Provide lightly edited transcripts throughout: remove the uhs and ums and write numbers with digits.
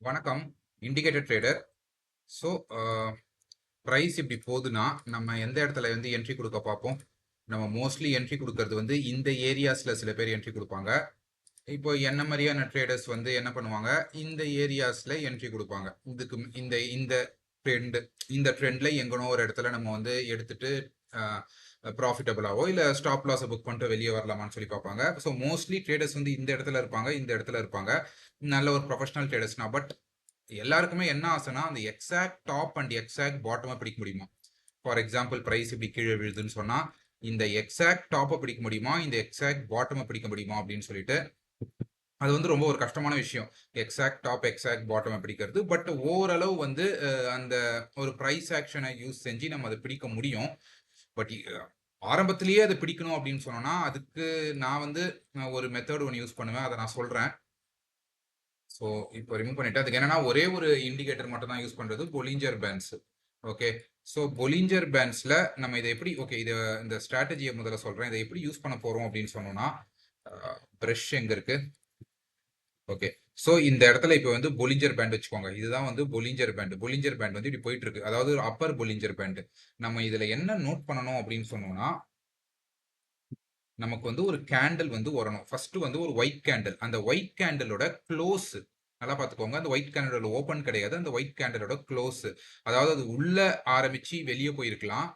வணக்கம். Indicator trader. So price இப்படி போகுதுன்னா நம்ம எந்த இடத்துல வந்து என்ட்ரி கொடுக்க பார்ப்போம். நம்ம மோஸ்ட்லி என்ட்ரி கொடுக்கறது வந்து இந்த ஏரியாஸில் சில பேர் என்ட்ரி கொடுப்பாங்க. இப்போ என்ன மாதிரியான ட்ரேடர்ஸ் வந்து என்ன பண்ணுவாங்க, இந்த ஏரியாஸில் என்ட்ரி கொடுப்பாங்க. இதுக்கு இந்த இந்த ட்ரெண்டு இந்த ட்ரெண்டில் எங்கனோ ஒரு இடத்துல நம்ம வந்து எடுத்துட்டு ப்ராஃபிட்டபிளாவோ இல்லை ஸ்டாப் லாஸை புக் பண்ணிட்டு வெளியே வரலாமான்னு சொல்லி பார்ப்பாங்க. ஸோ மோஸ்ட்லி ட்ரேடர்ஸ் வந்து இந்த இடத்துல இருப்பாங்க, இந்த இடத்துல இருப்பாங்க. நல்ல ஒரு ப்ரொஃபஷனல் ட்ரேடர்ஸ்னா. பட் எல்லாருக்குமே என்ன ஆசைனா அந்த எக்ஸாக்ட் டாப் அண்ட் எக்ஸாக்ட் பாட்டமை பிடிக்க முடியுமா. ஃபார் எக்ஸாம்பிள் பிரைஸ் இப்படி கீழே விழுதுன்னு சொன்னா இந்த எக்ஸாக்ட் டாப்பை பிடிக்க முடியுமா, இந்த எக்ஸாக்ட் பாட்டமை பிடிக்க முடியுமா அப்படின்னு சொல்லிட்டு அது வந்து ரொம்ப ஒரு கஷ்டமான விஷயம். எக்ஸாக்ட் டாப் எக்ஸாக்ட் பாட்டமை பிடிக்கிறது. பட் ஓரளவு வந்து அந்த ஒரு ப்ரைஸ் ஆக்ஷனை யூஸ் செஞ்சு நம்ம அதை பிடிக்க முடியும். பட் ஆரம்பத்திலேயே அதை பிடிக்கணும் அப்படின்னு சொன்னோம்னா அதுக்கு நான் வந்து ஒரு மெத்தட் ஒன்று யூஸ் பண்ணுவேன், அதை நான் சொல்றேன். ஸோ இப்போ ரிமூவ் பண்ணிட்டு அதுக்கு என்னன்னா ஒரே ஒரு இண்டிகேட்டர் மட்டும் தான் யூஸ் பண்றது, Bollinger bands. Okay. So Bollinger பேண்ட்ஸ்ல நம்ம இதை எப்படி, ஓகே, இதை இந்த ஸ்ட்ராட்டஜியை முதல்ல சொல்றேன். இதை எப்படி யூஸ் பண்ண போறோம் அப்படின்னு சொன்னோம்னா, ப்ரஷ் எங்க இருக்கு, ஓகே. ஸோ இந்த இடத்துல இப்போ வந்து பொலிஞ்சர் பேண்ட் வச்சுக்கோங்க. இதுதான் வந்து பொலிஞ்சர் பேண்ட். பொலிஞ்சர் பேண்ட் வந்து இப்படி போயிட்டு இருக்கு, அதாவது அப்பர் பொலிஞ்சர் பேண்ட். நம்ம இதுல என்ன நோட் பண்ணணும் அப்படின்னு சொன்னோம்னா, நமக்கு வந்து ஒரு கேண்டில் வந்து வரணும். ஃபர்ஸ்ட் வந்து ஒரு ஒயிட் கேண்டில். அந்த ஒயிட் கேண்டிலோட க்ளோஸ் நல்லா பார்த்துக்கோங்க. அந்த ஒயிட் கேண்டிலோட ஓப்பன் கிடையாது, அந்த ஒயிட் கேண்டிலோட க்ளோஸ். அதாவது அது உள்ள ஆரம்பிச்சு வெளியே போயிருக்கலாம்.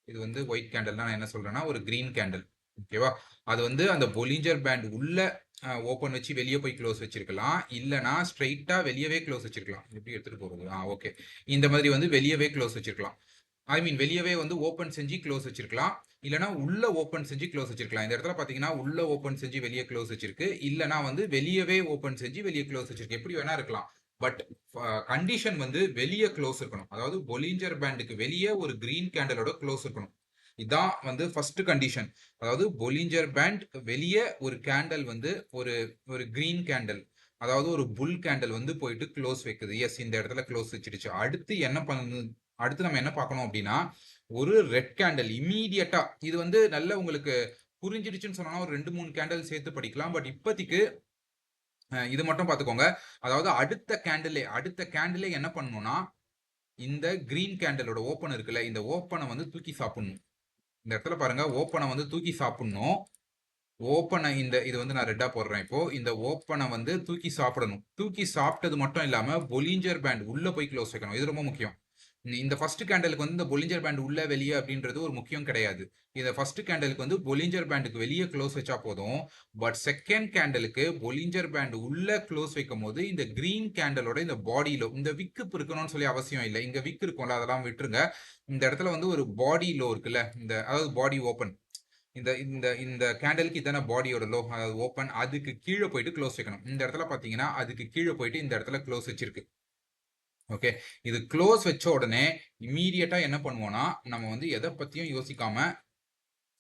இது வந்து ஒயிட் கேண்டில்னா நான் என்ன சொல்றேன்னா ஒரு கிரீன் கேண்டில். ஓகேவா. அது வந்து அந்த பொலிஞ்சர் பேண்ட் உள்ள ஓப்பன் வச்சு வெளியே போய் க்ளோஸ் வச்சிருக்கலாம், இல்லைனா ஸ்ட்ரெயிட்டா வெளியவே க்ளோஸ் வச்சிருக்கலாம். எப்படி எடுத்துட்டு போறது, ஓகே. இந்த மாதிரி வந்து வெளியவே க்ளோஸ் வச்சிருக்கலாம். ஐ மீன் வெளியவே வந்து ஓப்பன் செஞ்சு க்ளோஸ் வச்சிருக்கலாம், இல்லைனா உள்ள ஓப்பன் செஞ்சு க்ளோஸ் வச்சிருக்கலாம். இந்த இடத்துல பாத்தீங்கன்னா உள்ள ஓப்பன் செஞ்சு வெளியே க்ளோஸ் வச்சிருக்கு, இல்லைனா வந்து வெளியவே ஓப்பன் செஞ்சு வெளியே க்ளோஸ் வச்சிருக்கு. எப்படி வேணா இருக்கலாம். பட் கண்டிஷன் வந்து வெளியே க்ளோஸ் இருக்கணும். அதாவது பொலிஞ்சர் பேண்டுக்கு வெளியே ஒரு கிரீன் கேண்டலோட க்ளோஸ் இருக்கணும். இதான் வந்து ஃபர்ஸ்ட் கண்டிஷன். அதாவது பொலிஞ்சர் பேண்ட் வெளியே ஒரு கேண்டல் வந்து ஒரு ஒரு கிரீன் கேண்டல், அதாவது ஒரு புல் கேண்டல் வந்து போயிட்டு க்ளோஸ் வைக்குது. எஸ், இந்த இடத்துல க்ளோஸ் வச்சிருச்சு. அடுத்து என்ன பண்ணு, அடுத்து நம்ம என்ன பார்க்கணும் அப்படின்னா ஒரு ரெட் கேண்டல் இமீடியட்டா. இது வந்து நல்ல உங்களுக்கு புரிஞ்சிடுச்சுன்னு சொன்னா ஒரு 2-3 கேண்டல் சேர்த்து படிக்கலாம். பட் இப்போதைக்கு இது மட்டும் பார்த்துக்கோங்க. அதாவது அடுத்த கேண்டிலே என்ன பண்ணணும்னா இந்த கிரீன் கேண்டலோட ஓப்பன் இருக்குல்ல, இந்த ஓப்பனை வந்து தூக்கி சாப்பிடணும். இந்த இடத்துல பாருங்க, ஓப்பனை வந்து தூக்கி சாப்பிடணும். ஓப்பனை இந்த இது வந்து நான் ரெட்டா போடுறேன். இப்போ இந்த ஓப்பனை வந்து தூக்கி சாப்பிடணும். தூக்கி சாப்பிட்டது மட்டும் இல்லாம பொலிஞ்சர் பேண்ட் உள்ள போய் க்ளோஸ் வைக்கணும். இது ரொம்ப முக்கியம். இந்த ஃபர்ஸ்ட் கேண்டலுக்கு வந்து இந்த பொலிஞ்சர் பேண்ட் உள்ள வெளியே அப்படின்றது ஒரு முக்கியம் கிடையாது. இந்த ஃபர்ஸ்ட் கேண்டலுக்கு வந்து பொலிஞ்சர் பேண்டுக்கு வெளியே க்ளோஸ் வச்சா போதும். பட் செகண்ட் கேண்டலுக்கு பொலிஞ்சர் பேண்ட் உள்ள க்ளோஸ் வைக்கும் போது இந்த கிரீன் கேண்டலோட இந்த பாடியில இந்த விக்கு இருக்கணும்னு சொல்லி அவசியம் இல்லை. இங்க விக்கு இருக்கும்ல, அதெல்லாம் விட்டுருங்க. இந்த இடத்துல வந்து ஒரு பாடி லோ இருக்குல்ல, இந்த அதாவது பாடி ஓப்பன், இந்த இந்த இந்த கேண்டலுக்கு இதான பாடியோட லோ, அதாவது ஓப்பன், அதுக்கு கீழே போயிட்டு க்ளோஸ் வைக்கணும். இந்த இடத்துல பாத்தீங்கன்னா அதுக்கு கீழே போயிட்டு இந்த இடத்துல க்ளோஸ் வச்சிருக்கு. ஓகே. இது க்ளோஸ் வச்ச உடனே இமீடியட்டா என்ன பண்ணுவோம்னா நம்ம வந்து எதை பத்தியும் யோசிக்காம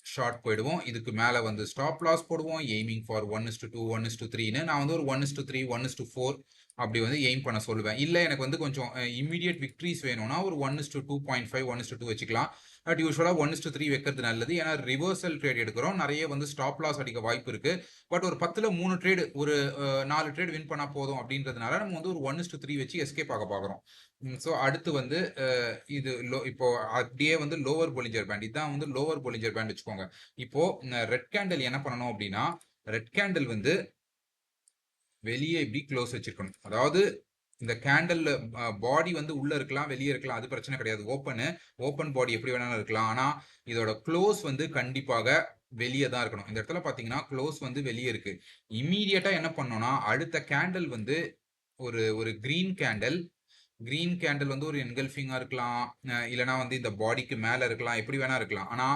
ஷார்ட் போயிடுவோம். இதுக்கு மேல வந்து ஸ்டாப் லாஸ் போடுவோம். எய்மிங் ஃபார் 1:2 1:3ன்னு நான் வந்து ஒரு 1:3 1:4 அப்படி வந்து எய்ம் பண்ண சொல்லுவேன். இல்ல எனக்கு வந்து கொஞ்சம் இமீடியட் விக்டரிஸ் வேணும்னா ஒரு 1:2.5 1:2 வச்சுக்கலாம். பட் யூஸ்வலா 1:3 வைக்கிறது நல்லது. ஏன்னா ரிவர்சல் ட்ரேட் எடுக்கிறோம், நிறைய வந்து ஸ்டாப் லாஸ் அடிக்க வாய்ப்பு இருக்கு. பட் ஒரு 10ல 3 ட்ரேடு, ஒரு 4 ட்ரேட் வின் பண்ணா போதும் அப்படின்றதுனால நம்ம வந்து ஒரு 1:3 வச்சு எஸ்கேப் ஆக பாக்குறோம். ஸோ அடுத்து வந்து இது இப்போ அப்படியே வந்து லோவர் பொலிஞ்சர் பேண்ட், இதுதான் வந்து லோவர் பொலிஞ்சர் பேண்ட் வச்சுக்கோங்க. இப்போ ரெட் கேண்டில் என்ன பண்ணணும் அப்படின்னா, ரெட் கேண்டில் வந்து வெளியே இப்படி க்ளோஸ் வச்சிருக்கணும். அதாவது இந்த கேண்டில் பாடி வந்து உள்ள இருக்கலாம், வெளியே இருக்கலாம், அது பிரச்சனை கிடையாது. ஓப்பன் பாடி எப்படி வேணாலும் இருக்கலாம். ஆனா இதோட க்ளோஸ் வந்து கண்டிப்பாக வெளியே தான் இருக்கணும். இந்த இடத்துல பாத்தீங்கன்னா க்ளோஸ் வந்து வெளியே இருக்கு. இம்மீடியட்டா என்ன பண்ணோம்னா அடுத்த கேண்டில் வந்து ஒரு ஒரு கிரீன் கேண்டில் வந்து ஒரு என்கல்ஃபிங்கா இருக்கலாம், இல்லைனா வந்து இந்த பாடிக்கு மேல இருக்கலாம், எப்படி வேணா இருக்கலாம். ஆனா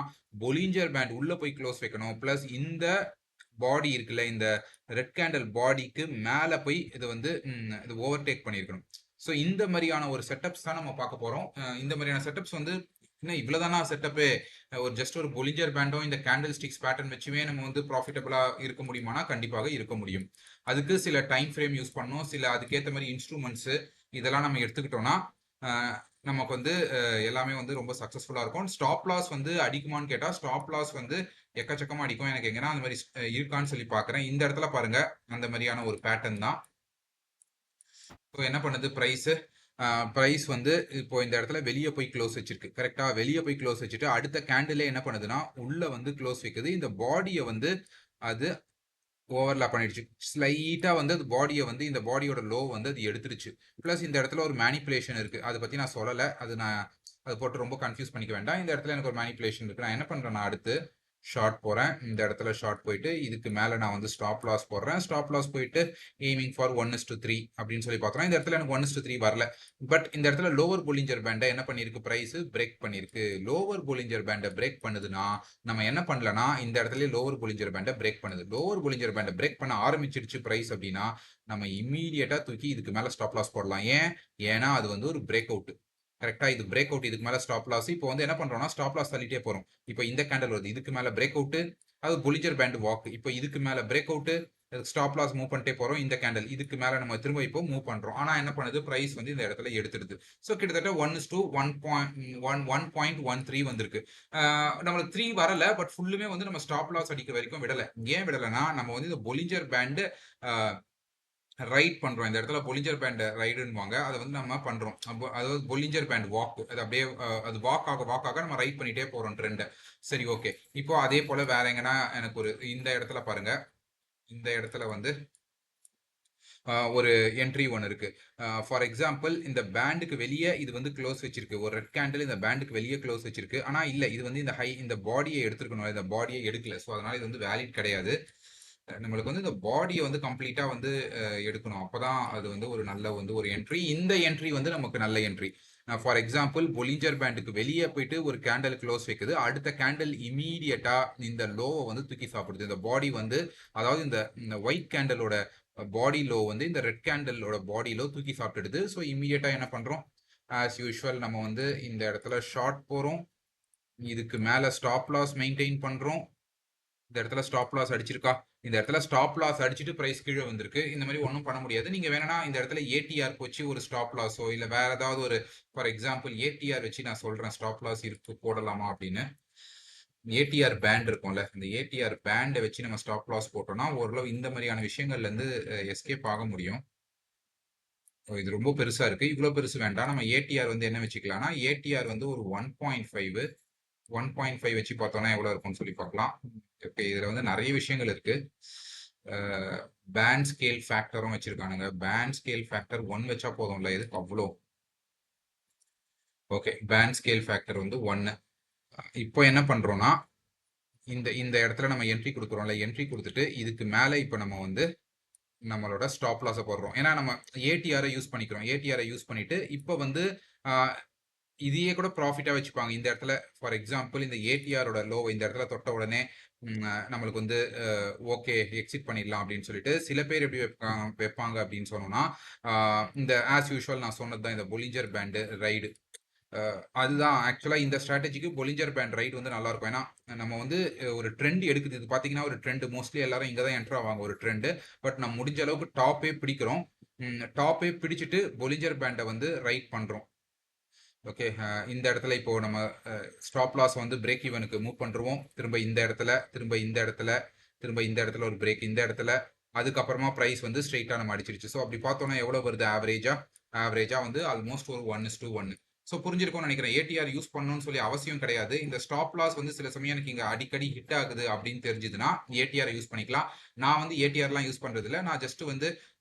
பொலிஞ்சர் பேண்ட் உள்ள போய் க்ளோஸ் வைக்கணும். பிளஸ் இந்த பாடி இருக்குல்ல, இந்த ரெட் கேண்டில் பாடிக்கு மேல போய் இது வந்து இது ஓவர்டேக் பண்ணியிருக்கணும். ஸோ இந்த மாதிரியான ஒரு செட்டப்ஸ் தான் நம்ம பார்க்க போறோம். இந்த மாதிரியான செட்டப்ஸ் வந்து இன்னும் இவ்வளவுதானா செட்டப்பு, ஒரு ஜஸ்ட் ஒரு பொலிஞ்சர் பேண்டோ இந்த கேண்டில் ஸ்டிக்ஸ் பேட்டர்ன் வச்சுமே நம்ம வந்து ப்ராஃபிட்டபிளா இருக்க முடியுமானா கண்டிப்பாக இருக்க முடியும். அதுக்கு சில டைம் ஃப்ரேம் யூஸ் பண்ணணும், சில அதுக்கேற்ற மாதிரி இன்ஸ்ட்ருமெண்ட்ஸ் இதெல்லாம் நம்ம எடுத்துக்கிட்டோம்னா நமக்கு வந்து எல்லாமே வந்து ரொம்ப சக்சஸ்ஃபுல்லா இருக்கும். ஸ்டாப் லாஸ் வந்து அடிக்குமான்னு கேட்டா ஸ்டாப் லாஸ் வந்து எக்கச்சக்கமா அடிக்கும். எனக்கு எங்கன்னா அந்த மாதிரி இருக்கான்னு சொல்லி பாக்குறேன். இந்த இடத்துல பாருங்க, அந்த மாதிரியான ஒரு பேட்டர்ன் தான். ஸோ என்ன பண்ணுது பிரைஸ்? பிரைஸ் வந்து இப்போ இந்த இடத்துல வெளியே போய் க்ளோஸ் வச்சிருக்கு. கரெக்ட்டா? வெளியே போய் க்ளோஸ் வச்சுட்டு அடுத்த கேண்டிலே என்ன பண்ணுதுன்னா, உள்ள வந்து க்ளோஸ் வைக்குது. இந்த பாடிய வந்து அது ஓவர்லாப் பண்ணிடுச்சு. ஸ்லைட்டா வந்து அது பாடிய வந்து இந்த பாடியோட லோ வந்து அது எடுத்துருச்சு. பிளஸ் இந்த இடத்துல ஒரு மேனிபுலேஷன் இருக்கு. அத பத்தி நான் சொல்லல. நான் அத போட்டு ரொம்ப கன்ஃப்யூஸ் பண்ணிக்க வேண்டாம். இந்த இடத்துல எனக்கு ஒரு மேனிபுலேஷன் இருக்கு. நான் என்ன பண்றேன்னா அடுத்து ஷார்ட் போறேன். இந்த இடத்துல ஷார்ட் போயிட்டு இதுக்கு மேல நான் வந்து ஸ்டாப் லாஸ் போடுறேன். ஸ்டாப் லாஸ் போயிட்டு எய்மிங் ஃபார் 1:3 அப்படின்னு சொல்லி பார்த்தோம்னா, இந்த இடத்துல எனக்கு 1:3 வரல. பட் இந்த இடத்துல லோவர் போலிஞ்சர் பேண்ட என்ன பண்ணிருக்கு? பிரைஸ் பிரேக் பண்ணிருக்கு. லோவர் போலிஞ்சர் பேண்ட பிரேக் பண்ணுதுன்னா, நம்ம என்ன பண்ணலனா இந்த இடத்துல லோவர் போலிஞ்சர் பேண்ட பிரேக் பண்ணுது. லோவர் போலிஞ்சர் பேண்ட பிரேக் பண்ண ஆரம்பிச்சிடுச்சு பிரைஸ் அப்படின்னா, நம்ம இம்மீடியட்டா தூக்கி இதுக்கு மேல ஸ்டாப் லாஸ் போடலாம். ஏன்னா அது வந்து ஒரு பிரேக் அவுட். கரெக்டா? இது பிரேக் அவுட், இதுக்கு மேல ஸ்டாப் லாஸ். இப்போ வந்து என்ன பண்றோம்னா ஸ்டாப் லாஸ் தள்ளிட்டே போறோம். இப்போ இந்த கேண்டல் வருது, இதுக்கு மேல பிரேக் அவுட், அது பொலிஞ்சர் பேண்ட் வாக். இப்போ இதுக்கு மேல break out, stop loss move பண்ணிட்டே போறோம். இந்த கேண்டல் இதுக்கு மேல நம்ம திரும்ப இப்போ மூவ் பண்றோம். ஆனா என்ன பண்ணுது? பிரைஸ் வந்து இந்த இடத்துல எடுத்துடுது. ஸோ கிட்டத்தட்ட 1:1.13 வந்திருக்கு. நம்மளுக்கு 3 வரல, பட் ஃபுல்லுமே வந்து நம்ம ஸ்டாப் லாஸ் அடிக்கிற வரைக்கும் விடல. ஏன் விடலைன்னா நம்ம வந்து இந்த பொலிஞ்சர் பேண்ட் ரைட் பண்றோம். இந்த இடத்துல பொலிஞ்சர் பேண்ட் ரைடுன்னுவாங்க. அதை வந்து நம்ம பண்றோம். அதாவது பொலிஞ்சர் பேண்ட் வாக். அது அப்படியே அது வாக் ஆக நம்ம ரைட் பண்ணிட்டே போறோம் ட்ரெண்டை. சரி, ஓகே. இப்போ அதே போல வேற எங்கன்னா எனக்கு ஒரு இந்த இடத்துல பாருங்க. இந்த இடத்துல வந்து ஒரு என்ட்ரி ஒன்று இருக்கு. ஃபார் எக்ஸாம்பிள் இந்த பேண்டுக்கு வெளியே இது வந்து க்ளோஸ் வச்சிருக்கு. ஒரு ரெட் கேண்டில் இந்த பேண்டுக்கு வெளியே க்ளோஸ் வச்சிருக்கு. ஆனா இல்ல, இது வந்து இந்த பாடியை எடுத்துருக்கணும். இந்த பாடியை எடுக்கல. ஸோ அதனால இது வந்து வேலிட் கிடையாது. நம்மளுக்கு வந்து இந்த பாடியை வந்து கம்ப்ளீட்டா வந்து எடுக்கணும். அப்பதான் அது வந்து ஒரு நல்ல வந்து ஒரு என்ட்ரி. இந்த என்ட்ரி வந்து நமக்கு நல்ல என்ட்ரி. ஃபார் எக்ஸாம்பிள் பொலிஞ்சர் பேண்டுக்கு வெளியே போயிட்டு ஒரு கேண்டல் க்ளோஸ் வைக்குது. அடுத்த கேண்டல் இமீடியட்டா இந்த லோவை வந்து தூக்கி சாப்பிடுது. இந்த பாடி வந்து, அதாவது இந்த ஒயிட் கேண்டலோட பாடி லோ வந்து இந்த ரெட் கேண்டலோட பாடி லோ தூக்கி சாப்பிட்டுடுது. ஸோ இமீடியட்டா என்ன பண்றோம்? ஆஸ் யூஷுவல் நம்ம வந்து இந்த இடத்துல ஷார்ட் போறோம். இதுக்கு மேல ஸ்டாப் லாஸ் மெயின்டைன் பண்றோம். இந்த இடத்துல ஸ்டாப் லாஸ் அடிச்சிருக்கா? இந்த இடத்துல ஸ்டாப் லாஸ் அடிச்சுட்டு பிரைஸ் கீழே வந்திருக்கு. இந்த மாதிரி ஒன்றும் பண்ண முடியாது. நீங்க வேணா இந்த இடத்துல ஏடிஆர் வச்சு ஒரு ஸ்டாப் லாஸோ இல்ல வேற ஏதாவது ஒரு, ஃபார் எக்ஸாம்பிள் ஏடிஆர் வச்சு நான் சொல்றேன் ஸ்டாப் லாஸ் இருக்கு போடலாமா அப்படின்னு. ஏடிஆர் பேண்ட் இருக்கும்ல, இந்த ஏடிஆர் பேண்டை வச்சு நம்ம ஸ்டாப் லாஸ் போட்டோம்னா ஓரளவு இந்த மாதிரியான விஷயங்கள்ல இருந்து எஸ்கேப் ஆக முடியும். இது ரொம்ப பெருசா இருக்கு. இவ்வளவு பெருசு வேண்டாம். நம்ம ஏடிஆர் வந்து என்ன வச்சுக்கலாம்னா, ஏடிஆர் வந்து ஒரு 1.5 1.5 வச்சு பார்த்தோம்னா எவ்வளவு இருக்கும்னு சொல்லி பார்க்கலாம். ஓகே, இதுல வந்து நிறைய விஷயங்கள் இருக்கு. பேண்ட் ஸ்கேல் ஃபேக்டரும் வச்சிருக்கானுங்க. பேண்ட் ஸ்கேல் ஃபேக்டர் 1 வச்சா போதும்ல, இதுக்கு அவ்வளோ. ஓகே, பேண்ட் ஸ்கேல் ஃபேக்டர் வந்து 1. இப்போ என்ன பண்றோம்னா, இந்த இந்த இடத்துல நம்ம என்ட்ரி கொடுக்குறோம்ல, என்ட்ரி கொடுத்துட்டு இதுக்கு மேல இப்போ நம்ம வந்து நம்மளோட ஸ்டாப் லாஸை போடுறோம். ஏன்னா நம்ம ஏடிஆரை யூஸ் பண்ணிக்கிறோம். ஏடிஆரை யூஸ் பண்ணிட்டு இப்போ வந்து இதையே கூட ப்ராஃபிட்டா வச்சுப்பாங்க. இந்த இடத்துல ஃபார் எக்ஸாம்பிள் இந்த ஏடிஆரோட லோ இந்த இடத்துல தொட்ட உடனே நம்மளுக்கு வந்து ஓகே எக்ஸிட் பண்ணிடலாம் அப்படின்னு சொல்லிட்டு சில பேர் எப்படி வைப்பாங்க அப்படின்னு சொன்னோம்னா, இந்த ஆஸ் யூஷுவல் நான் சொன்னது தான், இந்த பொலிஞ்சர் பேண்டு ரைடு. அதுதான் ஆக்சுவலா இந்த ஸ்ட்ராட்டஜிக்கு பொலிஞ்சர் பேண்ட் ரைட் வந்து நல்லா இருக்கும். ஏன்னா நம்ம வந்து ஒரு ட்ரெண்ட் எடுக்குது. இது பாத்தீங்கன்னா ஒரு ட்ரெண்ட், மோஸ்ட்லி எல்லாரும் இங்க தான் என்டர் ஆவாங்க ஒரு ட்ரெண்ட். பட் நம்ம முடிஞ்ச அளவுக்கு டாப்பே பிடிக்கிறோம். டாப்பே பிடிச்சிட்டு பொலிஞ்சர் பேண்டை வந்து ரைட் பண்றோம். ஓகே, இந்த இடத்துல இப்போ நம்ம ஸ்டாப் லாஸ் வந்து பிரேக் ஈவனுக்கு மூவ் பண்ணுறோம். திரும்ப இந்த இடத்துல, திரும்ப இந்த இடத்துல, திரும்ப இந்த இடத்துல ஒரு பிரேக் இந்த இடத்துல, அதுக்கப்புறமா ப்ரைஸ் வந்து ஸ்ட்ரெயிட்டாக நம்ம அடிச்சிருச்சு. ஸோ அப்படி பார்த்தோம்னா எவ்வளோ வருது? ஆவரேஜா வந்து ஆல்மோஸ்ட் ஒரு 1:1. ஸோ புரிஞ்சிருக்கும்னு நினைக்கிறேன். ஏடிஆர் யூஸ் பண்ணணும்னு சொல்லி அவசியம் கிடையாது. இந்த ஸ்டாப் லாஸ் வந்து சில சமயம் எனக்கு இங்கே அடிக்கடி ஹிட் ஆகுது அப்படின்னு தெரிஞ்சுதுன்னா ஏடிஆர் யூஸ் பண்ணிக்கலாம். நான் வந்து ஏடிஆர்லாம் யூஸ் பண்றது இல்லை. நான் ஜஸ்ட் வந்து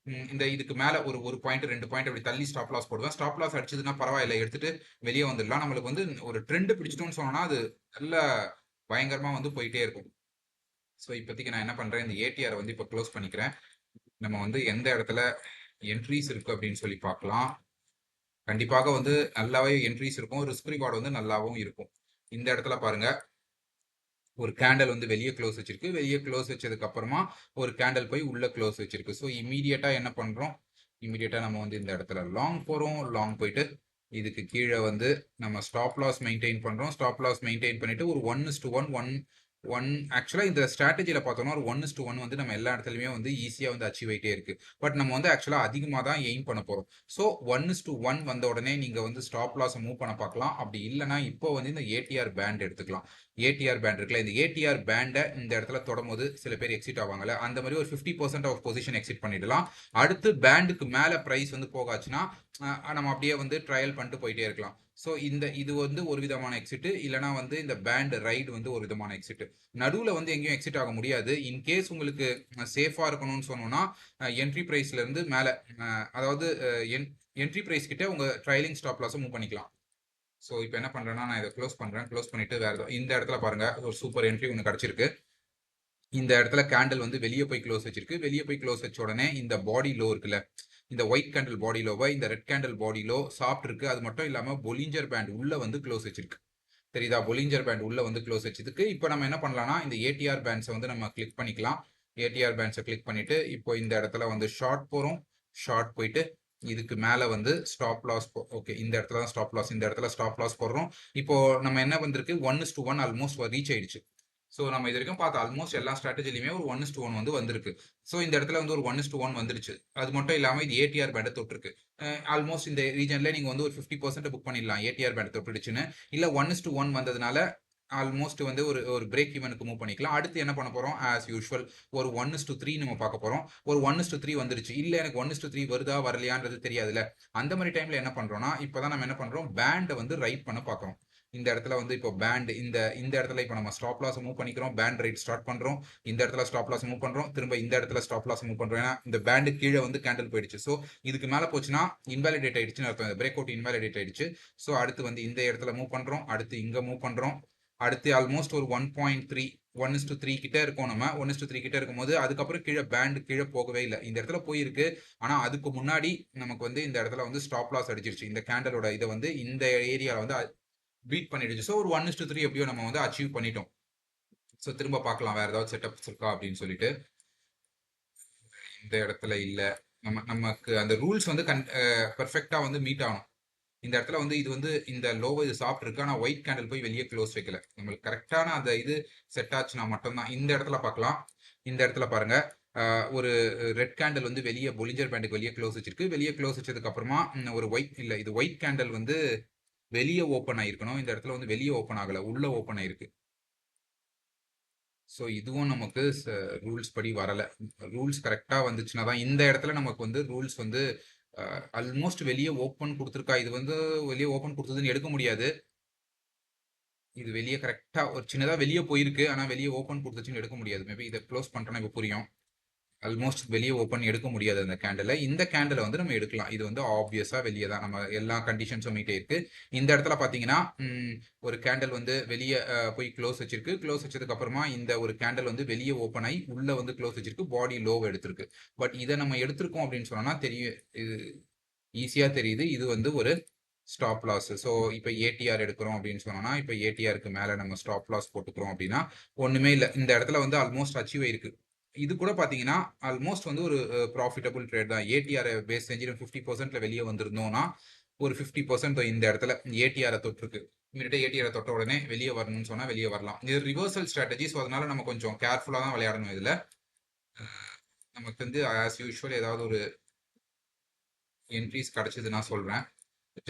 இந்த இதுக்கு மேல ஒரு பாயிண்ட் 2 பாயிண்ட் அப்படி தள்ளி ஸ்டாப் லாஸ் போடுவேன். ஸ்டாப் லாஸ் அடிச்சதுன்னா பரவாயில்ல, எடுத்துட்டு வெளியே வந்துடலாம். நம்மளுக்கு வந்து ஒரு ட்ரெண்ட் பிடிச்சிட்டோம்னு சொன்னோம்னா அது நல்ல பயங்கரமா வந்து போயிட்டே இருக்கும். ஸோ இப்போதைக்கு நான் என்ன பண்றேன், இந்த ஏடிஆர் வந்து இப்போ க்ளோஸ் பண்ணிக்கிறேன். நம்ம வந்து எந்த இடத்துல என்ட்ரிஸ் இருக்கு அப்படின்னு சொல்லி பார்க்கலாம். கண்டிப்பாக வந்து நல்லாவே என்ட்ரிஸ் இருக்கும். ரிஸ்க் ரிவார்டு வந்து நல்லாவும் இருக்கும். இந்த இடத்துல பாருங்க, ஒரு கேண்டல் வந்து வெளியே க்ளோஸ் வச்சிருக்கு. வெளியே க்ளோஸ் வச்சதுக்கு அப்புறமா ஒரு கேண்டல் போய் உள்ள க்ளோஸ் வச்சிருக்கு. ஸோ இமீடியட்டா என்ன பண்றோம்? இமீடியட்டா நம்ம வந்து இந்த இடத்துல லாங் போறோம். லாங் போயிட்டு இதுக்கு கீழே வந்து நம்ம ஸ்டாப் லாஸ் மெயின்டைன் பண்றோம். ஸ்டாப் லாஸ் மெயின்டைன் பண்ணிட்டு ஒரு 1:1 ஆக்சுவலா இந்த ஸ்ட்ராட்டஜில பார்த்தோம்னா ஒரு 1:1 வந்து நம்ம எல்லா இடத்துலயுமே வந்து ஈஸியா வந்து அச்சீவ் ஆயிட்டே இருக்கு. பட் நம்ம வந்து ஆக்சுவலா அதிகமா தான் எய்ம் பண்ண போறோம். ஸோ 1:1 வந்த உடனே நீங்க வந்து ஸ்டாப் லாஸ மூவ் பண்ண பார்க்கலாம். அப்படி இல்லன்னா இப்போ வந்து இந்த ஏடிஆர் பேண்ட் எடுத்துக்கலாம். ஏடிஆர் பேண்ட் இருக்குல்ல, இந்த ஏடிஆர் பேண்ட இந்த இடத்துல தொடும்போது சில பேர் எக்ஸிட் ஆவாங்கல்ல, அந்த மாதிரி ஒரு 50% ஆஃப் பொசிஷன் எக்ஸிட் பண்ணிடலாம். அடுத்து பேண்டுக்கு மேல பிரைஸ் வந்து போகாச்சுன்னா நம்ம அப்படியே வந்து ட்ரையல் பண்ணிட்டு போயிட்டே இருக்கலாம். ஸோ இது வந்து ஒரு விதமான எக்ஸிட், இல்லனா வந்து இந்த பேண்ட் ரைடு வந்து ஒரு விதமான எக்ஸிட். நடுவுல வந்து எங்கேயும் எக்ஸிட் ஆக முடியாது. இன் கேஸ் உங்களுக்கு சேஃபா இருக்கணும்னு சொன்னோம்னா என்ட்ரி பிரைஸ்ல இருந்து மேல அதாவது என்ட்ரி பிரைஸ் கிட்ட உங்க ட்ரையலிங் ஸ்டாப் லாஸை மூவ் பண்ணிக்கலாம். ஸோ இப்போ என்ன பண்றேன்னா நான் இதை க்ளோஸ் பண்றேன். க்ளோஸ் பண்ணிட்டு வேற இந்த இடத்துல பாருங்க ஒரு சூப்பர் என்ட்ரி ஒன்று கிடைச்சிருக்கு. இந்த இடத்துல கேண்டில் வந்து வெளியே போய் க்ளோஸ் வச்சிருக்கு. வெளியே போய் க்ளோஸ் வச்ச உடனே இந்த பாடி லோ இருக்குல்ல, இந்த ஒயிட் கேண்டில் பாடி லோவை இந்த ரெட் கேண்டில் பாடி லோ சாப்பிட்டு இருக்கு. அது மட்டும் இல்லாம பொலிஞ்சர் பேண்ட் உள்ள வந்து க்ளோஸ் வச்சிருக்கு. தெரியுதா? பொலிஞ்சர் பேண்ட் உள்ள வந்து க்ளோஸ் வச்சதுக்கு இப்போ நம்ம என்ன பண்ணலாம்னா இந்த ஏடிஆர் பேண்ட்ஸை வந்து நம்ம கிளிக் பண்ணிக்கலாம். ஏடிஆர் பேண்ட்ஸை கிளிக் பண்ணிட்டு இப்போ இந்த இடத்துல வந்து ஷார்ட் போறோம். ஷார்ட் போயிட்டு இதுக்கு மேல வந்து ஸ்டாப் லாஸ். ஓகே, இந்த இடத்துல தான் ஸ்டாப் லாஸ். இந்த இடத்துல ஸ்டாப் லாஸ் போடுறோம். இப்போ நம்ம என்ன வந்திருக்கு 1:1 ஆல்மோஸ்ட் ரீச் ஆயிடுச்சு. ஸோ நம்ம இது வரைக்கும் பார்த்த ஆல்மோஸ்ட் எல்லா ஸ்ட்ராட்டஜிலையுமே ஒரு 1:1 வந்து வந்திருக்கு. ஸோ இந்த இடத்துல வந்து ஒரு 1:1 வந்துருச்சு. அது மட்டும் இல்லாமல் இது ஏடிஆர் பேண்டை தொட்டிருக்கு. ஆல்மோஸ்ட் இந்த ரீஜன்ல நீங்க வந்து ஒரு 50% புக் பண்ணிடலாம் ஏடிஆர் பேண்ட் தொட்டுடுச்சுன்னு. இல்லை 1:1 வந்ததுனால ஆல்மோஸ்ட் வந்து ஒரு ஒரு பிரேக் ஈவனுக்கு மூவ் பண்ணிக்கலாம். அடுத்து என்ன பண்ண போறோம்? ஆஸ் யூஷுவல் ஒரு 1:3 நம்ம பார்க்க போறோம். ஒரு 1:3 வந்துருச்சு. இல்ல எனக்கு 1:3 வருதா வரலையான்றது தெரியாதுல்ல. அந்த மாதிரி டைம்ல என்ன பண்றோம்னா இப்பதான் நம்ம என்ன பண்றோம், பேண்டை வந்து ரைட் பண்ண பார்க்கறோம். இந்த இடத்துல வந்து இப்போ பேண்ட் இந்த இடத்துல இப்போ நம்ம ஸ்டாப் லாஸ் மூவ் பண்ணிக்கிறோம். பேண்ட் ரைட் ஸ்டார்ட் பண்றோம். இந்த இடத்துல ஸ்டாப் லாஸ் மூவ் பண்றோம். திரும்ப இந்த இடத்துல ஸ்டாப் லாஸ் மூவ் பண்றோம். ஏன்னா இந்த பேண்டு கீழே வந்து கேண்டில் போயிடுச்சு. ஸோ இதுக்கு மேல போச்சுன்னா இன்வாலிடேட் ஆயிடுச்சுன்னு அர்த்தம். பிரேக் அவுட் இன்வாலிடேட் ஆயிடுச்சு. ஸோ அடுத்து வந்து இந்த இடத்துல மூவ் பண்றோம். அடுத்து இங்க மூவ் பண்றோம். அடுத்து ஆல்மோஸ்ட் ஒரு 1.3 1:3 கிட்ட இருக்கும். நம்ம 1:3 கிட்ட இருக்கும்போது அதுக்கப்புறம் கீழே பேண்ட் கீழே போகவே இல்லை. இந்த இடத்துல போயிருக்கு. ஆனா அதுக்கு முன்னாடி நமக்கு வந்து இந்த இடத்துல வந்து ஸ்டாப் லாஸ் அடிச்சிருச்சு. இந்த கேண்டலோட இதை வந்து இந்த ஏரியாவில் வந்து பீட் பண்ணிடுச்சு. ஸோ ஒரு 1:3 எப்படியோ நம்ம வந்து அச்சீவ் பண்ணிட்டோம். ஸோ திரும்ப பார்க்கலாம் வேற ஏதாவது செட்டப்ஸ் இருக்கா அப்படின்னு சொல்லிட்டு. இந்த இடத்துல இல்ல. நமக்கு அந்த ரூல்ஸ் வந்து பெர்ஃபெக்டா வந்து மீட் ஆகணும். இந்த இடத்துல வந்து இது வந்து இந்த லோவை இது சாப்பிட்டு இருக்கு. ஆனால் ஒயிட் கேண்டில் போய் வெளியே க்ளோஸ் வைக்கல. நம்மளுக்கு கரெக்டான அந்த இது செட் ஆச்சுன்னா மட்டும்தான். இந்த இடத்துல பார்க்கலாம். இந்த இடத்துல பாருங்க ஒரு ரெட் கேண்டில் வந்து வெளியே பொலிஞ்சர் பேண்டுக்கு வெளியே க்ளோஸ் வச்சிருக்கு. வெளியே க்ளோஸ் வச்சதுக்கு அப்புறமா ஒரு ஒயிட் இல்ல இது ஒயிட் கேண்டில் வந்து வெளியே ஓப்பன் ஆயிருக்கணும். இந்த இடத்துல வந்து வெளியே ஓப்பன் ஆகல, உள்ள ஓப்பன் ஆயிருக்கு. ஸோ இதுவும் நமக்கு ரூல்ஸ் படி வரல. ரூல்ஸ் கரெக்டா வந்துச்சுன்னா தான் இந்த இடத்துல நமக்கு வந்து ரூல்ஸ் வந்து ஆல்மோஸ்ட் வெளியே ஓப்பன் கொடுத்துருக்கா. இது வந்து வெளியே ஓப்பன் கொடுத்ததுன்னு எடுக்க முடியாது. இது வெளியே கரெக்டா ஒரு சின்னதா வெளியே போயிருக்கு. ஆனா வெளியே ஓப்பன் கொடுத்துச்சுன்னு எடுக்க முடியாது. மேபி இதை க்ளோஸ் பண்ணிட்டோம்னா இப்போ புரியும். ஆல்மோஸ்ட் வெளியே ஓப்பன் எடுக்க முடியாது அந்த கேண்டில். இந்த கேண்டில் வந்து நம்ம எடுக்கலாம். இது வந்து ஆப்வியஸா வெளியே தான். நம்ம எல்லா கண்டிஷன்ஸும் மீட்டே இருக்கு. இந்த இடத்துல பாத்தீங்கன்னா ஒரு கேண்டில் வந்து வெளியே போய் க்ளோஸ் வச்சிருக்கு. க்ளோஸ் வச்சதுக்கு அப்புறமா இந்த ஒரு கேண்டில் வந்து வெளியே ஓப்பன் ஆகி உள்ள வந்து க்ளோஸ் வச்சிருக்கு. பாடி லோவை எடுத்திருக்கு. பட் இதை நம்ம எடுத்திருக்கோம் அப்படின்னு சொன்னா தெரியும், இது ஈஸியா தெரியுது. இது வந்து ஒரு ஸ்டாப் லாஸ். ஸோ இப்போ ஏடிஆர் எடுக்கிறோம் அப்படின்னு சொன்னோம்னா இப்போ ஏடிஆருக்கு மேலே நம்ம ஸ்டாப் லாஸ் போட்டுக்கிறோம் அப்படின்னா ஒன்றுமே இல்லை. இந்த இடத்துல வந்து ஆல்மோஸ்ட் அச்சீவ் ஆயிருக்கு. இது கூட பார்த்தீங்கன்னா ஆல்மோஸ்ட் வந்து ஒரு ப்ராஃபிட்டபிள் ட்ரேட் தான். ஏடிஆர் பேஸ் செஞ்சு 50%ல வெளியே வந்திருந்தோம்னா ஒரு 50% இந்த இடத்துல ஏடிஆரை தொட்டிருக்கு. இமீடியட்டா ஏடிஆரை தொட்ட உடனே வெளியே வரணும்னு சொன்னா வெளியே வரலாம். இது ரிவர்சல் ஸ்ட்ராட்டஜி. ஸோ அதனால நம்ம கொஞ்சம் கேர்ஃபுல்லாக தான் விளையாடணும். இதுல நமக்கு வந்து ஆஸ் யூஷுவல் ஏதாவது ஒரு என்ட்ரிஸ் கிடைச்சது நான் சொல்றேன்.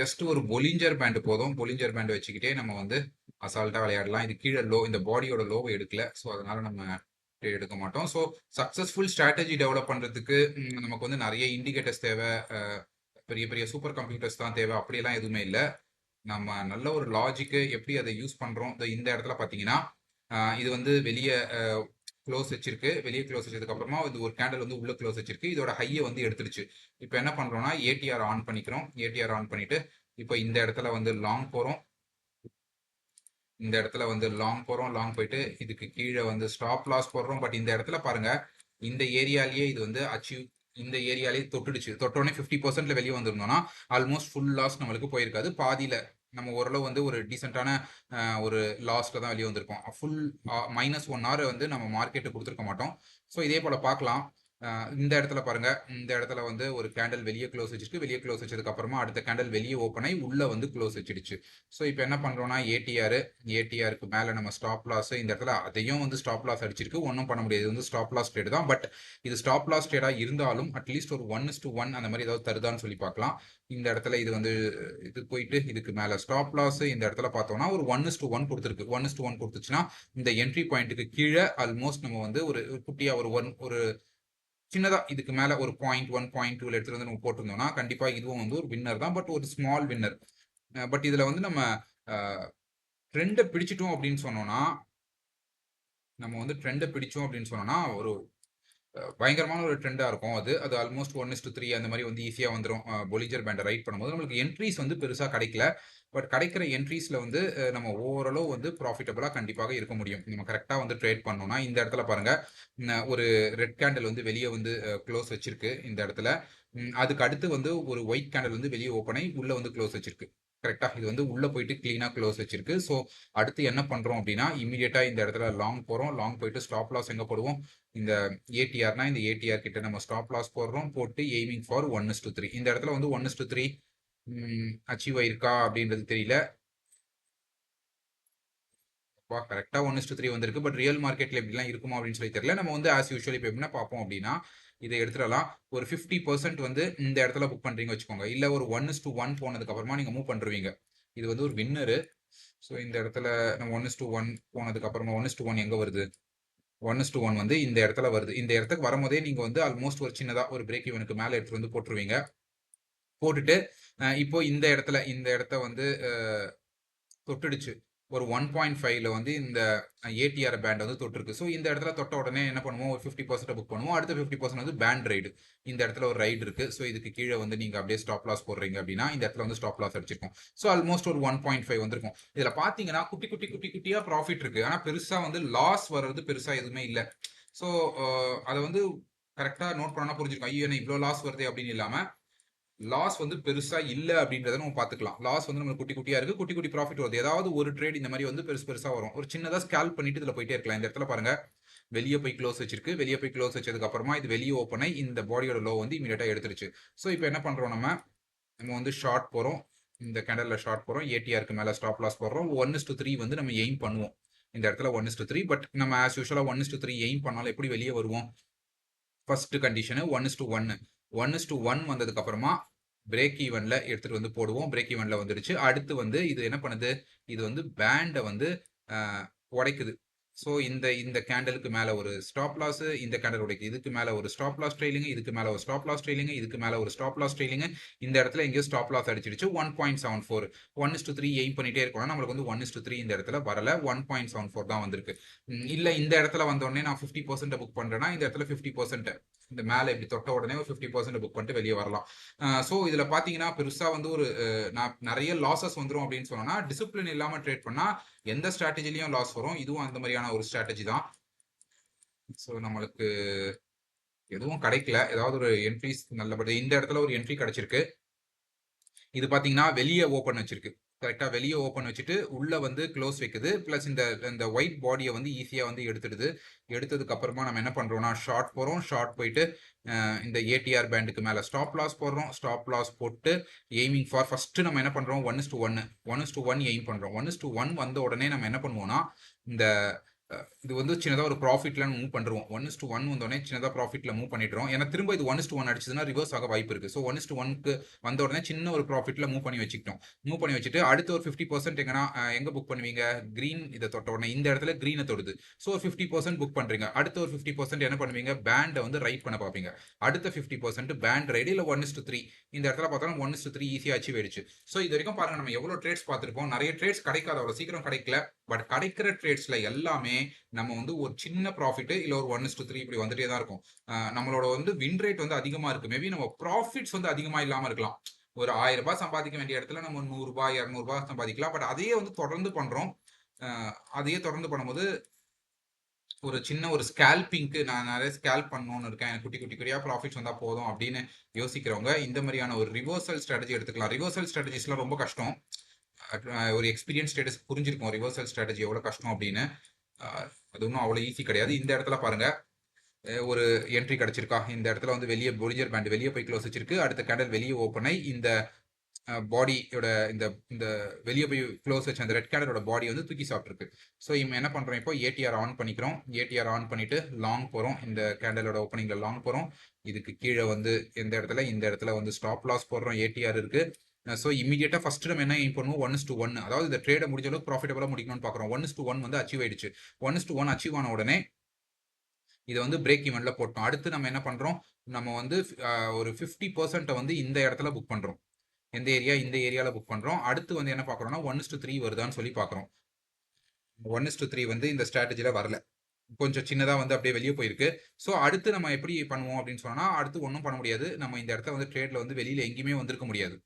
ஜஸ்ட் ஒரு பொலிஞ்சர் பேண்ட் போதும். பொலிஞ்சர் பேண்ட் வச்சுக்கிட்டே நம்ம வந்து அசால்ட்டா விளையாடலாம். இது கீழே லோ, இந்த பாடியோட லோவை எடுக்கல. ஸோ அதனால நம்ம எடுக்க மாட்டோம். ஸோ சக்சஸ்ஃபுல் ஸ்ட்ராட்டஜி டெவலப் பண்றதுக்கு நமக்கு வந்து நிறைய இண்டிகேட்டர்ஸ் தேவை. பெரிய பெரிய சூப்பர் கம்ப்யூட்டர்ஸ் தான் தேவை. அப்படியெல்லாம் எதுவுமே இல்லை. நம்ம நல்ல ஒரு லாஜிக்கு எப்படி அதை யூஸ் பண்றோம். இந்த இடத்துல பார்த்தீங்கன்னா இது வந்து வெளியே க்ளோஸ் வச்சிருக்கு. வெளியே க்ளோஸ் வச்சதுக்கு அப்புறமா இது ஒரு கேண்டில் வந்து உள்ள க்ளோஸ் வச்சிருக்கு. இதோட ஹையை வந்து எடுத்துருச்சு. இப்போ என்ன பண்றோம்னா ஏடிஆர் ஆன் பண்ணிக்கிறோம். ஏடிஆர் ஆன் பண்ணிட்டு இப்போ இந்த இடத்துல வந்து லாங் போறோம். இந்த இடத்துல வந்து லாங் போறோம். லாங் போயிட்டு இதுக்கு கீழே வந்து ஸ்டாப் லாஸ் போடுறோம். பட் இந்த இடத்துல பாருங்க இந்த ஏரியாலேயே இது வந்து அச்சீவ், இந்த ஏரியாலேயே தொட்டுடுச்சு. தொட்டோடனே 50%ல வெளியே வந்திருந்தோம்னா ஆல்மோஸ்ட் ஃபுல் லாஸ் நம்மளுக்கு போயிருக்காது. பாதியில நம்ம ஓரளவு வந்து ஒரு டீசென்டான ஒரு லாஸ்ட்ல தான் வெளியே வந்திருக்கோம். ஃபுல் -1 hour வந்து நம்ம மார்க்கெட்டு கொடுத்துருக்க மாட்டோம். ஸோ இதே போல பார்க்கலாம். இந்த இடத்துல பாருங்க, இந்த இடத்துல வந்து ஒரு கேண்டில் வெளிய க்ளோஸ் வச்சிருக்கு. வெளிய க்ளோஸ் வச்சதுக்கு அப்புறமா அடுத்த கேண்டில் வெளிய ஓப்பன் ஆயி உள்ள வந்து க்ளோஸ் வச்சிடுச்சு. ஸோ இப்ப என்ன பண்றோம்னா ஏடிஆருக்கு மேல நம்ம ஸ்டாப் லாஸ் இந்த இடத்துல அதையும் வந்து ஸ்டாப் லாஸ் அடிச்சிருக்கு. ஒண்ணும் பண்ண முடியாது. இது வந்து ஸ்டாப் லாஸ் ட்ரேட் தான். பட் இது ஸ்டாப் லாஸ் ட்ரேடா இருந்தாலும் அட்லீஸ்ட் ஒரு 1:1 அந்த மாதிரி ஏதாவது தருதான்னு சொல்லி பார்க்கலாம். இந்த இடத்துல இது வந்து இது போயிட்டு இதுக்கு மேல ஸ்டாப் லாஸ் இந்த இடத்துல பார்த்தோம்னா ஒரு 1:1 கொடுத்துருக்கு. 1:1 கொடுத்துச்சுன்னா இந்த என்ட்ரி பாயிண்ட்டுக்கு கீழ ஆல்மோஸ்ட் நம்ம வந்து ஒரு குட்டியா ஒரு சின்னதா இதுக்கு மேல ஒரு 0.1 0.2 எடுத்துட்டு வந்து நம்ம போட்டிருந்தோம்னா கண்டிப்பா இதுவும் வந்து ஒரு வின்னர் தான். பட் ஒரு ஸ்மால் வின்னர். பட் இதுல வந்து நம்ம ட்ரெண்டை பிடிச்சிட்டோம் அப்படின்னு சொன்னோம்னா ஒரு பயங்கரமான ஒரு ட்ரெண்டா இருக்கும். அது ஆல்மோஸ்ட் 1:3 அந்த மாதிரி வந்து ஈஸியா வந்துடும். பொலிஞ்சர் பேண்டை ரைட் பண்ணும்போது நம்மளுக்கு என்ட்ரிஸ் வந்து பெருசா கிடைக்கல. பட் கிடைக்கிற என்ட்ரிஸ்ல வந்து நம்ம ஓவராலும் வந்து ப்ராஃபிட்டபிளா கண்டிப்பாக இருக்க முடியும். நம்ம கரெக்டா வந்து ட்ரேட் பண்ணோம்னா இந்த இடத்துல பாருங்க, ஒரு ரெட் கேண்டில் வந்து வெளியே வந்து க்ளோஸ் வச்சிருக்கு இந்த இடத்துல. அதுக்கு அடுத்து வந்து ஒரு ஒயிட் கேண்டில் வந்து வெளியே ஓப்பன் ஆகி உள்ள வந்து க்ளோஸ் வச்சிருக்கு. கரெக்டா இது வந்து உள்ள போயிட்டு கிளீனா க்ளோஸ் வச்சிருக்கு. ஸோ அடுத்து என்ன பண்றோம் அப்படின்னா இமீடியட்டா இந்த இடத்துல லாங் போறோம். லாங் போயிட்டு ஸ்டாப் லாஸ் எங்க போடுவோம்? இந்த ஏடிஆர்னா இந்த ஏடிஆர் கிட்ட நம்ம ஸ்டாப் லாஸ் போடுறோம். போட்டு எய்மிங் ஃபார் 1:3. இந்த இடத்துல வந்து 1:3 அச்சீவ் ஆயிருக்கா அப்படின்றது தெரியல. கரெக்டா 1:3 வந்திருக்கு. பட் ரியல் மார்க்கெட்ல எப்படிலாம் இருக்குமா அப்படின்னு சொல்லி தெரியல. நம்ம வந்து ஆஸ் யூஷுவல் இப்போ என்ன பார்ப்போம் அப்படின்னா இதை எடுத்துடலாம். ஒரு 50% வந்து இந்த இடத்துல புக் பண்றீங்க வச்சுக்கோங்க. இல்ல ஒரு 1:1 போனதுக்கு அப்புறமா நீங்க மூவ் பண்றீங்க. இது வந்து ஒரு வின்னரு. ஸோ இந்த இடத்துல நம்ம 1:1 போனதுக்கு அப்புறமா 1:1 எங்க வருது? 1:1 வந்து இந்த இடத்துல வருது. இந்த இடத்துக்கு வரும்போதே நீங்க வந்து ஆல்மோஸ்ட் ஒரு சின்னதா ஒரு பிரேக் ஈவனுக்கு மேல எடுத்துட்டு வந்து போட்டுருவீங்க. போட்டுட்டு இப்போ இந்த இடத்த வந்து தொட்டுடுச்சு. ஒரு 1.5ல வந்து இந்த ஏடிஆர் பேண்ட் வந்து தொட்டிருக்கு. ஸோ இந்த இடத்துல தொட்ட உடனே என்ன பண்ணுவோம்? ஒரு 50% புக் பண்ணுவோம். அடுத்த 50% வந்து பேண்ட் ரைடு. இந்த இடத்துல ஒரு ரைடு இருக்கு. ஸோ இதுக்கு கீழே வந்து நீங்க அப்படியே ஸ்டாப் லாஸ் போடுறீங்க அப்படின்னா இந்த இடத்துல வந்து ஸ்டாப் லாஸ் அடிச்சிருக்கும். ஸோ ஆல்மோஸ்ட் ஒரு 1.5 வந்திருக்கும். இதுல பாத்தீங்கன்னா குட்டியா ப்ராஃபிட் இருக்கு. ஆனா பெருசா வந்து லாஸ் வர்றது பெருசா எதுவுமே இல்ல. ஸோ அதை வந்து கரெக்டா நோட் பண்ணா புரிஞ்சிருக்கும். ஐயோ என்ன இவ்வளவு லாஸ் வருது அப்படின்னு இல்லாம லாஸ் வந்து பெருசா இல்ல அப்படின்றத நம்ம பாத்துக்கலாம். லாஸ் வந்து நம்ம குட்டியா இருக்கு. குட்டி ப்ராஃபிட் வருது. ஏதாவது ஒரு ட்ரேட் இந்த மாதிரி வந்து பெருசா வரும். ஒரு சின்னதா ஸ்கேல்ப் பண்ணிட்டு இதுல போயிட்டே இருக்கலாம். இந்த இடத்துல பாருங்க, வெளியே போய் க்ளோஸ் வச்சிருக்கு. வெளியே போய் க்ளோஸ் வச்சதுக்கு அப்புறமா இது வெளியே ஓப்பன் ஆகி இந்த பாடியோட லோ வந்து இமீடியட்டா எடுத்துருச்சு. ஸோ இப்போ என்ன பண்றோம்? நம்ம வந்து ஷார்ட் போறோம். இந்த கேண்டல்ல ஷார்ட் போறோம். ஏடிஆருக்கு மேல ஸ்டாப் லாஸ் போடுறோம். 1:3 வந்து நம்ம எய்ம் பண்ணுவோம். இந்த இடத்துல 1:3. பட் நம்ம ஆஸ் யூஷுவலா 1:3 எய்ம் பண்ணாலும் எப்படி வெளியே வருவோம்? First condition 1:1. 1:1 வந்ததுக்கு அப்புறமா பிரேக் ஈவன்ல எடுத்துட்டு வந்து போடுவோம். பிரேக் ஈவன்ல வந்துடுச்சு. அடுத்து வந்து இது என்ன பண்ணுது? இது வந்து பேண்ட வந்து உடைக்குது. ஸோ இந்த கேண்டலுக்கு மேல ஒரு ஸ்டாப் லாஸ், இந்த கேண்டல் உடைக்குது. இதுக்கு மேல ஒரு ஸ்டாப் லாஸ் ட்ரெயிலிங், இதுக்கு மேல ஒரு ஸ்டாப் லாஸ் ட்ரெயிலிங், இதுக்கு மேல ஒரு ஸ்டாப் லாஸ் ட்ரெயிலிங். இந்த இடத்துல எங்கேயோ ஸ்டாப் லாஸ் அடிச்சிடுச்சு. 1.74. 1:3 எய்ம் பண்ணிட்டே இருக்கோம்னா நம்மளுக்கு வந்து 1:3 இந்த இடத்துல வரல. 1.74 தான் வந்திருக்கு. இல்ல இந்த இடத்துல வந்த உடனே நான் 50% புக் பண்றேன்னா இந்த இடத்துல 50% இந்த மேல இப்படி தொட்ட உடனே ஒரு 50% புக் பண்ணிட்டு வெளியே வரலாம். ஸோ இதுல பாத்தீங்கன்னா பெருசா வந்து ஒரு நிறைய லாசஸ் வந்துரும் அப்படின்னு சொன்னா டிசிப்ளின் இல்லாம ட்ரேட் பண்ணா எந்த ஸ்ட்ராட்டஜிலையும் லாஸ் வரும். இதுவும் அந்த மாதிரியான ஒரு ஸ்ட்ராட்டஜி தான். ஸோ நம்மளுக்கு எதுவும் கிடைக்கல. ஏதாவது ஒரு என்ட்ரிஸ் நல்லபடி இந்த இடத்துல ஒரு என்ட்ரி கிடைச்சிருக்கு. இது பாத்தீங்கன்னா வெளியே ஓப்பன் வச்சிருக்கு. கரெக்டா வெளியே ஓப்பன் வச்சுட்டு உள்ள வந்து க்ளோஸ் வைக்குது. பிளஸ் இந்த ஒயிட் பாடியை வந்து ஈஸியா வந்து எடுத்துடுது. எடுத்ததுக்கு அப்புறமா நம்ம என்ன பண்றோம்னா ஷார்ட் போறோம். ஷார்ட் போயிட்டு இந்த ஏடிஆர் பேண்டுக்கு மேல ஸ்டாப் லாஸ் போடுறோம். ஸ்டாப் லாஸ் போட்டு எய்மிங் ஃபார் ஃபர்ஸ்ட் நம்ம என்ன பண்றோம்? 1:1 எய்ம் பண்றோம். 1:1 வந்த உடனே நம்ம என்ன பண்ணுவோம்னா இந்த இது வந்து சின்னதா ஒரு ப்ராஃபிட்ல மூவ் பண்ணுவோம். 1:1 வந்தோடனே சின்னதா ப்ராஃபிட்ல மூவ் பண்ணிடுறோம். ஏன்னா திரும்ப இது 1:1 அடிச்சதுன்னா ரிவர்ஸ் ஆக வாய்ப்பு இருக்கு. ஸோ 1:1க்கு வந்த உடனே சின்ன ஒரு ப்ராஃபிட்ல மூவ் பண்ணி வச்சுக்கிட்டோம். மூவ் பண்ணி வச்சுட்டு அடுத்த ஒரு 50% எங்க புக் பண்ணுவீங்க? கிரீன் இதை தொட்ட உடனே இந்த இடத்துல கிரீனை தொடுது. ஸோ 50% புக் பண்றீங்க. அடுத்த ஒரு 50% என்ன பண்ணுவீங்க? பேண்டை வந்து ரைட் பண்ண பார்ப்பீங்க. அடுத்த 50% பேண்ட் ரைடு இல்ல 1:3 இந்த இடத்துல பார்த்தோம்னா 1:3 ஈஸியா அச்சீவ் ஆயிடுச்சு. ஸோ இது வரைக்கும் பாருங்க நம்ம எவ்வளவு ட்ரேட்ஸ் பார்த்திருப்போம். நிறைய ட்ரேட்ஸ் கிடைக்காது, அவ்வளவு சீக்கிரம் கிடைக்கல. பட் கிடைக்கிற ட்ரேட்ஸ்ல எல்லாமே நம்ம வந்து ஒரு சின்ன ப்ராஃபிட் இல்ல ஒரு 1:3 இப்படி வந்துட்டே தான் இருக்கும். நம்மளோட வந்து வின் ரேட் வந்து அதிகமா இருக்கு. மேபி நம்ம ப்ராஃபிட்ஸ் வந்து அதிகமா இல்லாம இருக்கலாம். ஒரு 1000 ரூபாய் சம்பாதிக்க வேண்டிய இடத்துல நம்ம 100 ரூபாய் 200 ரூபாய் சம்பாதிக்கலாம். பட் அதையே வந்து தொடர்ந்து பண்றோம். அதையே தொடர்ந்து பண்ணும்போது ஒரு சின்ன ஒரு ஸ்கேல்பிங்க்கு நான் நிறைய ஸ்கேல்ப் பண்ணணும்னு இருக்கேன். எனக்கு குட்டியா ப்ராஃபிட்ஸ் வந்தா போதும் அப்படின்னு யோசிக்கிறவங்க இந்த மாதிரியான ஒரு ரிவர்சல் ஸ்ட்ராட்டஜி எடுத்துக்கலாம். ரிவர்சல் ஸ்ட்ராட்டஜிஸ்லாம் ரொம்ப கஷ்டம். ஒரு எக்ஸ்பீரியன்ஸ் ஸ்டேட்டஸ் புரிஞ்சிருக்கும் ரிவர்சல் ஸ்ட்ராட்டஜி எவ்வளவு கஷ்டம் அப்படின்னு. அது ஒன்றும் அவ்வளவு ஈஸி கிடையாது. இந்த இடத்துல பாருங்க, ஒரு என்ட்ரி கிடைச்சிருக்கா? இந்த இடத்துல வந்து வெளிய பொலிஞ்சர் பேண்ட் வெளிய போய் க்ளோஸ் வச்சிருக்கு. அடுத்த கேண்டில் வெளிய ஓப்பன் ஆயி இந்த பாடியோட இந்த இந்த வெளிய போய் க்ளோஸ் வச்ச அந்த ரெட் கேண்டலோட பாடி வந்து தூக்கி சாப்பிட்டுருக்கு. ஸோ என்ன பண்றோம் இப்போ ஏடிஆர் ஆன் பண்ணிக்கிறோம். ஏடிஆர் ஆன் பண்ணிட்டு லாங் போறோம். இந்த கேண்டலோட ஓப்பனிங்ல லாங் போறோம். இதுக்கு கீழ வந்து இந்த இடத்துல வந்து ஸ்டாப் லாஸ் போடுறோம். ஏடிஆர் இருக்கு. ஸோ இமிடியேட்டா ஃபர்ஸ்ட் நம்ம என்ன எய்ம் பண்ணுவோம் 1:1 அதாவது இந்த ட்ரேட முடிஞ்ச அளவுக்கு ப்ராஃபிட்டபிளா முடிக்கணும்னு பார்க்குறோம். 1:1 வந்து அச்சீவ் ஆயிடுச்சு. 1:1 அச்சீவ் ஆன உடனே இதை வந்து பிரேக் ஈவென்ட்ல போட்டோம். அடுத்து நம்ம என்ன பண்றோம்? நம்ம வந்து ஒரு 50% வந்து இந்த இடத்துல புக் பண்றோம். எந்த ஏரியா? இந்த ஏரியால புக் பண்றோம். அடுத்து வந்து என்ன பார்க்குறோம்னா 1:3 வருதான்னு சொல்லி பார்க்குறோம். 1:3 வந்து இந்த ஸ்ட்ராட்டஜில வரல. கொஞ்சம் சின்னதா வந்து அப்படியே வெளிய போயிருக்கு. ஸோ அடுத்து நம்ம எப்படி பண்ணுவோம் அப்படின்னு சொன்னா, அடுத்து ஒண்ணும் பண்ண முடியாது. நம்ம இந்த இடத்துல வந்து ட்ரேட்ல வந்து வெளியில எங்கேயுமே வந்திருக்க முடியாது.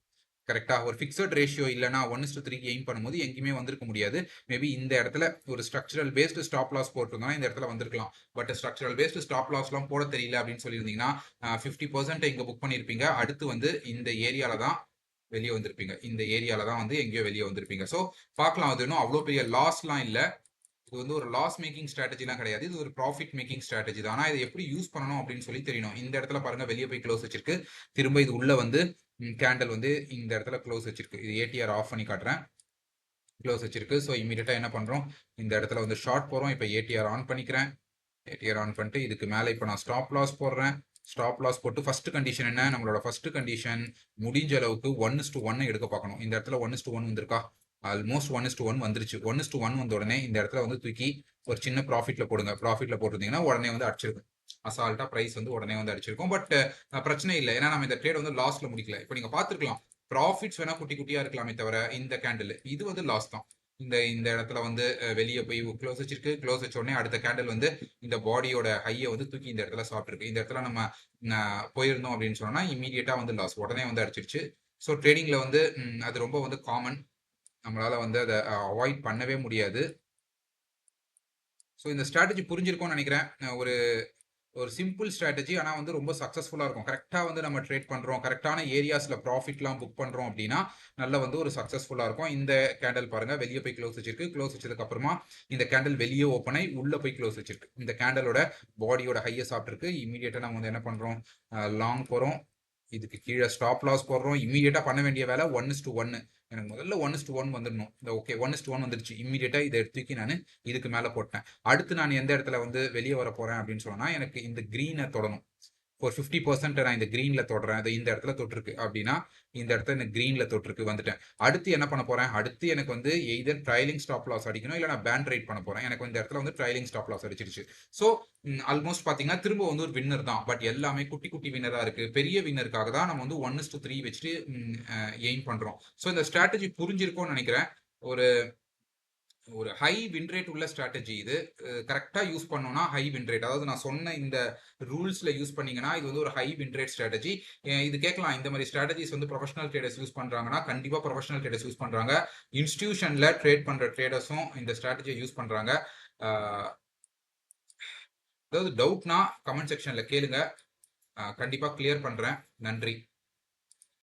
கரெக்ட்டா? ஒரு ஃபிக்ஸட் ரேஷியோ இல்லன்னா 1:3க்கு எய்ம் பண்ணும்போது எங்கேயுமே வந்திருக்க முடியாது. மேபி இந்த இடத்துல ஒரு ஸ்ட்ரக்சரல் பேஸ்டு ஸ்டாப் லாஸ் போட்டிருந்தோம்னா இந்த இடத்துல வந்திருக்கலாம். பட் ஸ்ட்ரக்சரல் பேஸ்டு ஸ்டாப் லாஸ்லாம் போட தெரியல அப்படின்னு சொல்லியிருந்தீங்கன்னா, 50% இங்க புக் பண்ணியிருப்பீங்க. அடுத்து வந்து இந்த ஏரியால தான் வெளிய வந்திருப்பீங்க. இந்த ஏரியால தான் வந்து எங்கேயோ வெளிய வந்திருப்பீங்க. ஸோ பார்க்கலாம். அது இன்னும் அவ்ளோ பெரிய லாஸ்லாம் இல்ல. இது வந்து ஒரு லாஸ் மேக்கிங் ஸ்ட்ராட்டஜிலாம் கிடையாது. இது ஒரு ப்ராஃபிட் மேக்கிங் ஸ்ட்ராட்டஜி தான். ஆனா இத எப்படி யூஸ் பண்ணணும் அப்படின்னு சொல்லி தெரியணும். இந்த இடத்துல பாருங்க வெளிய போய் க்ளோஸ் வச்சிருக்கு. திரும்ப இது உள்ள வந்து கேண்டில் வந்து இந்த இடத்துல க்ளோஸ் வச்சிருக்கு. இது ஏடிஆர் ஆஃப் பண்ணி காட்டுறேன். க்ளோஸ் வச்சிருக்கு. ஸோ இமிடியேட்டா என்ன பண்றோம்? இந்த இடத்துல வந்து ஷார்ட் போறோம். இப்ப ஏடிஆர் ஆன் பண்ணிக்கிறேன். ஏடிஆர் ஆன் பண்ணிட்டு இதுக்கு மேல இப்ப நான் ஸ்டாப் லாஸ் போடுறேன். ஸ்டாப் லாஸ் போட்டு ஃபர்ஸ்ட் கண்டிஷன் என்ன? நம்மளோட ஃபர்ஸ்ட் கண்டிஷன் முடிஞ்ச அளவுக்கு 1:1 எடுக்க பார்க்கணும். இந்த இடத்துல 1:1 வந்திருக்கா? ஆல்மோஸ்ட் 1:1 வந்துருச்சு. 1:1 வந்த உடனே இந்த இடத்துல வந்து தூக்கி ஒரு சின்ன ப்ராஃபிட்ல போடுங்க. ப்ராஃபிட்ல போட்டிருந்தீங்கன்னா உடனே வந்து அடிச்சிருக்கும். அசால்ட்டா பிரைஸ் வந்து உடனே வந்து அடிச்சிருக்கும். பட் பிரச்சனை இல்ல. ஏன்னா நம்ம இந்த ட்ரேட் வந்து லாஸ்ல முடிக்கல. இப்ப நீங்க பார்த்திருக்கலாம். ப்ராஃபிட்ஸ் வேணா குட்டி குட்டியா இருக்கலாமே தவிர இந்த கேண்டில் இது வந்து லாஸ் தான். இந்த இந்த இடத்துல வந்து வெளியே போய் க்ளோஸ் வச்சிருக்கு. க்ளோஸ் வச்ச உடனே அடுத்த கேண்டில் வந்து இந்த பாடியோட ஹையை வந்து தூக்கி இந்த இடத்துல சாப்பிட்டுருக்கு. இந்த இடத்துல நம்ம போயிருந்தோம் அப்படின்னு சொன்னா இமீடியட்டா வந்து லாஸ் உடனே வந்து அடிச்சிருச்சு. ஸோ ட்ரேடிங்ல வந்து அது ரொம்ப வந்து காமன். நம்மளால வந்து அதை அவாய்ட் பண்ணவே முடியாது. ஸோ இந்த ஸ்ட்ராட்டஜி புரிஞ்சிருக்கும்னு நினைக்கிறேன். ஒரு ஒரு சிம்பிள் ஸ்ட்ராட்டஜி. ஆனா வந்து ரொம்ப சக்சஸ்ஃபுல்லா இருக்கும். கரெக்ட்டா வந்து நம்ம ட்ரேட் பண்றோம். கரெக்ட்டான ஏரியாஸ்ல ப்ராஃபிட்லாம் புக் பண்றோம் அப்படின்னா, நல்லா வந்து ஒரு சக்சஸ்ஃபுல்லா இருக்கும். இந்த கேண்டில் பாருங்க வெளிய போய் க்ளோஸ் வச்சிருக்கு. க்ளோஸ் வச்சதுக்கு அப்புறமா இந்த கேண்டில் வெளிய ஓப்பன் ஆயி உள்ள போய் க்ளோஸ் வச்சிருக்கு. இந்த கேண்டிலோட பாடியோட ஹைய சாப்பிட்டுருக்கு. இமிடியேட்டா நம்ம வந்து என்ன பண்றோம்? லாங் போறோம். இதுக்கு கீழ ஸ்டாப் லாஸ் போடுறோம். இமிடியேட்டா பண்ண வேண்டிய வேலை 1:1. எனக்கு முதல்ல 1:1 வந்துடணும். இந்த ஓகே 1:1 வந்துருச்சு. இமிடியேட்டா இத தூக்கி நானு இதுக்கு மேல போட்டேன். அடுத்து நான் எந்த இடத்துல வந்து வெளிய வரப்போறேன் அப்படின்னு சொன்னா, எனக்கு இந்த கிரீன தொடணும். ஒரு 50% நான் இந்த கிரீன்ல தொடுறேன். அது இந்த இடத்துல தொட்டிருக்கு அப்படின்னா, இந்த இடத்துல எனக்கு கிரீன்ல தொட்டிருக்கு வந்துட்டேன். அடுத்து என்ன பண்ண போறேன்? அடுத்து எனக்கு வந்து எய்தர் ட்ரைலிங் ஸ்டாப் லாஸ் அடிக்கணும். இல்ல நான் பேண்ட் ரைட் பண்ண போறேன். எனக்கு இந்த இடத்துல வந்து ட்ரைலிங் ஸ்டாப் லாஸ் அடிச்சிருச்சு. ஸோ ஆல்மோஸ்ட் பார்த்தீங்கன்னா, திரும்ப வந்து ஒரு வின்னர் தான். பட் எல்லாமே குட்டி குட்டி வின்னரா இருக்கு. பெரிய வின்னருக்காக தான் நம்ம வந்து 1:3 வச்சுட்டு எய்ம் பண்றோம். ஸோ இந்த ஸ்ட்ராட்டஜி புரிஞ்சிருக்கும்னு நினைக்கிறேன். ஒரு ஒரு ஹை வின் ரேட் உள்ள ஸ்ட்ராட்டஜி இது. கரெக்ட்டா யூஸ் பண்ணோம்னா ஹை வின் ரேட். அதாவது நான் சொன்ன இந்த ரூல்ஸ்ல யூஸ் பண்ணீங்கன்னா, இது வந்து ஒரு ஹை வின் ரேட் ஸ்ட்ராட்டஜி. இது கேட்கலாம். இந்த மாரி ஸ்ட்ராட்டஜிஸ் வந்து ப்ரொஃபஷனல் ட்ரேடர்ஸ் யூஸ் பண்றாங்கன்னா, கண்டிப்பா ப்ரொஃபஷனல் ட்ரேடர்ஸ் யூஸ் பண்றாங்க. இன்ஸ்டிடியூஷன்ல ட்ரேட் பண்ற ட்ரேடர்ஸும் இந்த ஸ்ட்ராட்டஜிய யூஸ் பண்றாங்க. ஆ ஏதாவது டவுட்னா கமெண்ட் செக்ஷன்ல கேளுங்க. கண்டிப்பா கிளியர் பண்றேன். நன்றி.